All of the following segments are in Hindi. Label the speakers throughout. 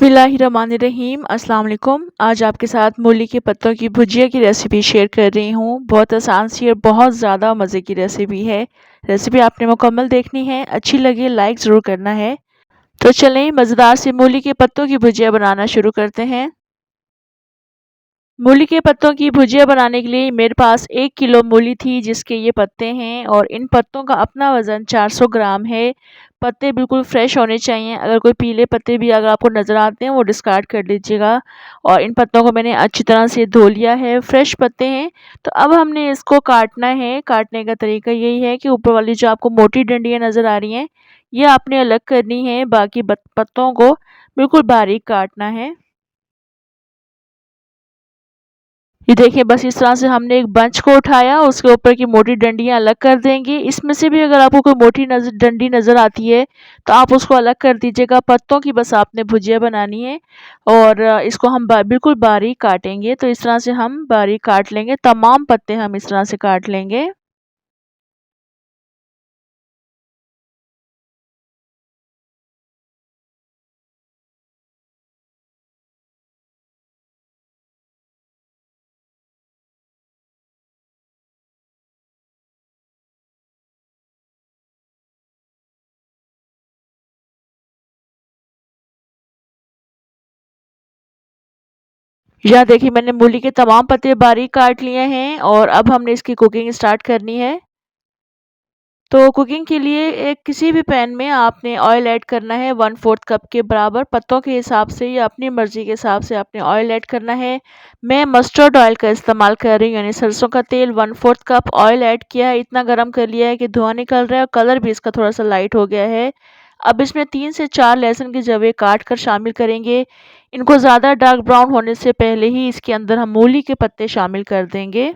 Speaker 1: बिस्मिल्लाहिर्रहमानिर्रहीम अस्सलाम वालेकुम। आज आपके साथ मूली के पत्तों की भुजिया की रेसिपी शेयर कर रही हूँ। बहुत आसान सी और बहुत ज़्यादा मज़े की रेसिपी है। रेसिपी आपने मुकम्मल देखनी है, अच्छी लगे लाइक ज़रूर करना है। तो चलें मज़ेदार सी मूली के पत्तों की भुजिया बनाना शुरू करते हैं। मूली के पत्तों की भुजिया बनाने के लिए मेरे पास 1 किलो मूली थी जिसके ये पत्ते हैं और इन पत्तों का अपना वज़न 400 ग्राम है। पत्ते बिल्कुल फ्रेश होने चाहिए। अगर कोई पीले पत्ते भी अगर आपको नज़र आते हैं वो डिस्कार्ड कर लीजिएगा। और इन पत्तों को मैंने अच्छी तरह से धो लिया है, फ्रेश पत्ते हैं। तो अब हमने इसको काटना है। काटने का तरीका यही है कि ऊपर वाली जो आपको मोटी डंडियाँ नज़र आ रही हैं ये आपने अलग करनी है, बाकी पत्तों को बिल्कुल बारीक काटना है। ये देखिए बस इस तरह से हमने एक बंच को उठाया, उसके ऊपर की मोटी डंडियाँ अलग कर देंगे। इसमें से भी अगर आपको कोई मोटी डंडी नज़र आती है तो आप उसको अलग कर दीजिएगा। पत्तों की बस आपने भुजिया बनानी है और इसको हम बिल्कुल बारीक काटेंगे। तो इस तरह से हम बारीक काट लेंगे, तमाम पत्ते हम इस तरह से काट लेंगे। यहाँ देखिए मैंने मूली के तमाम पत्ते बारीक काट लिए हैं और अब हमने इसकी कुकिंग स्टार्ट करनी है। तो कुकिंग के लिए एक किसी भी पैन में आपने ऑयल ऐड करना है 1/4 कप के बराबर। पत्तों के हिसाब से या अपनी मर्ज़ी के हिसाब से आपने ऑयल ऐड करना है। मैं मस्टर्ड ऑयल का इस्तेमाल कर रही हूँ, यानी सरसों का तेल। 1/4 कप ऑयल ऐड किया है, इतना गर्म कर लिया है कि धुआं निकल रहा है और कलर भी इसका थोड़ा सा लाइट हो गया है। अब इसमें 3 से 4 लहसुन के जवे काट कर शामिल करेंगे। इनको ज़्यादा डार्क ब्राउन होने से पहले ही इसके अंदर हम मूली के पत्ते शामिल कर देंगे।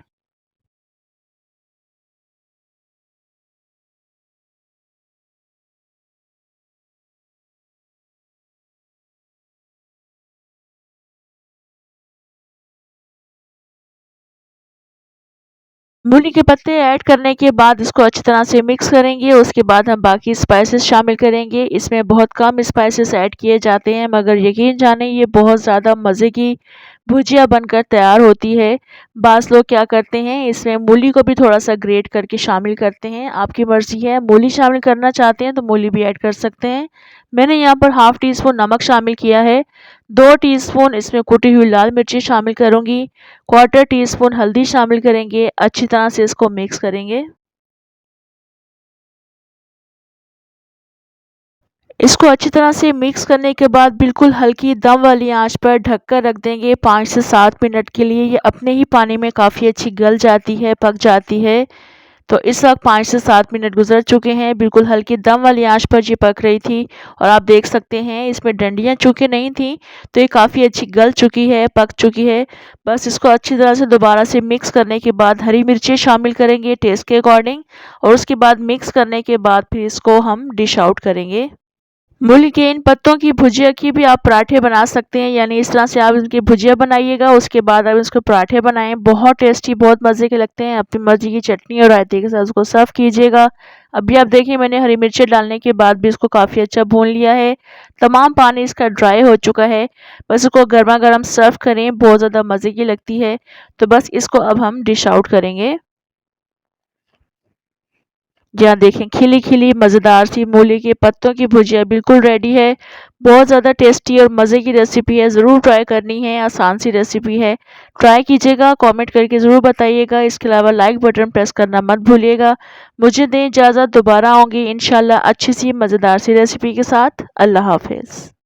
Speaker 1: मूली के पत्ते ऐड करने के बाद इसको अच्छी तरह से मिक्स करेंगे। उसके बाद हम बाकी स्पाइसेस शामिल करेंगे। इसमें बहुत कम स्पाइसेस ऐड किए जाते हैं, मगर यकीन जाने ये बहुत ज़्यादा मज़े की भुजिया बनकर तैयार होती है। बाज़ लोग क्या करते हैं, इसमें मूली को भी थोड़ा-सा ग्रेट करके शामिल करते हैं। आपकी मर्ज़ी है, मूली शामिल करना चाहते हैं तो मूली भी ऐड कर सकते हैं। मैंने यहाँ पर हाफ़ टी स्पून नमक शामिल किया है। 2 टीस्पून इसमें कुटी हुई लाल मिर्ची शामिल करूँगी। 1/4 टीस्पून हल्दी शामिल करेंगे। अच्छी तरह से इसको मिक्स करेंगे। इसको अच्छी तरह से मिक्स करने के बाद बिल्कुल हल्की दम वाली आंच पर ढककर रख देंगे 5 से 7 मिनट के लिए। ये अपने ही पानी में काफ़ी अच्छी गल जाती है, पक जाती है। तो इस वक्त 5 से 7 मिनट गुजर चुके हैं। बिल्कुल हल्की दम वाली आंच पर ये पक रही थी और आप देख सकते हैं इसमें डंडियाँ चूँकि नहीं थी तो ये काफ़ी अच्छी गल चुकी है, पक चुकी है। बस इसको अच्छी तरह से दोबारा से मिक्स करने के बाद हरी मिर्ची शामिल करेंगे टेस्ट के अकॉर्डिंग और उसके बाद मिक्स करने के बाद फिर इसको हम डिश आउट करेंगे। मूली के इन पत्तों की भुजिया की भी आप पराठे बना सकते हैं, यानी इस तरह से आप इनकी भुजिया बनाइएगा, उसके बाद आप इसको पराठे बनाएं। बहुत टेस्टी, बहुत मज़े के लगते हैं। अपनी मर्जी की चटनी और रायते के साथ उसको सर्व कीजिएगा। अभी आप देखिए मैंने हरी मिर्ची डालने के बाद भी इसको काफ़ी अच्छा भून लिया है। तमाम पानी इसका ड्राई हो चुका है। बस इसको गर्मा गर्म सर्व करें, बहुत ज़्यादा मज़े की लगती है। तो बस इसको अब हम डिश आउट करेंगे। यहाँ देखें खिली खिली मज़ेदार सी मूली के पत्तों की भुजिया बिल्कुल रेडी है। बहुत ज़्यादा टेस्टी और मज़े की रेसिपी है, ज़रूर ट्राई करनी है। आसान सी रेसिपी है, ट्राई कीजिएगा, कमेंट करके ज़रूर बताइएगा। इसके अलावा लाइक बटन प्रेस करना मत भूलिएगा। मुझे दें इजाज़त, दोबारा आऊँगी इंशाल्लाह अच्छी सी मज़ेदार सी रेसिपी के साथ। अल्लाह हाफ़िज़।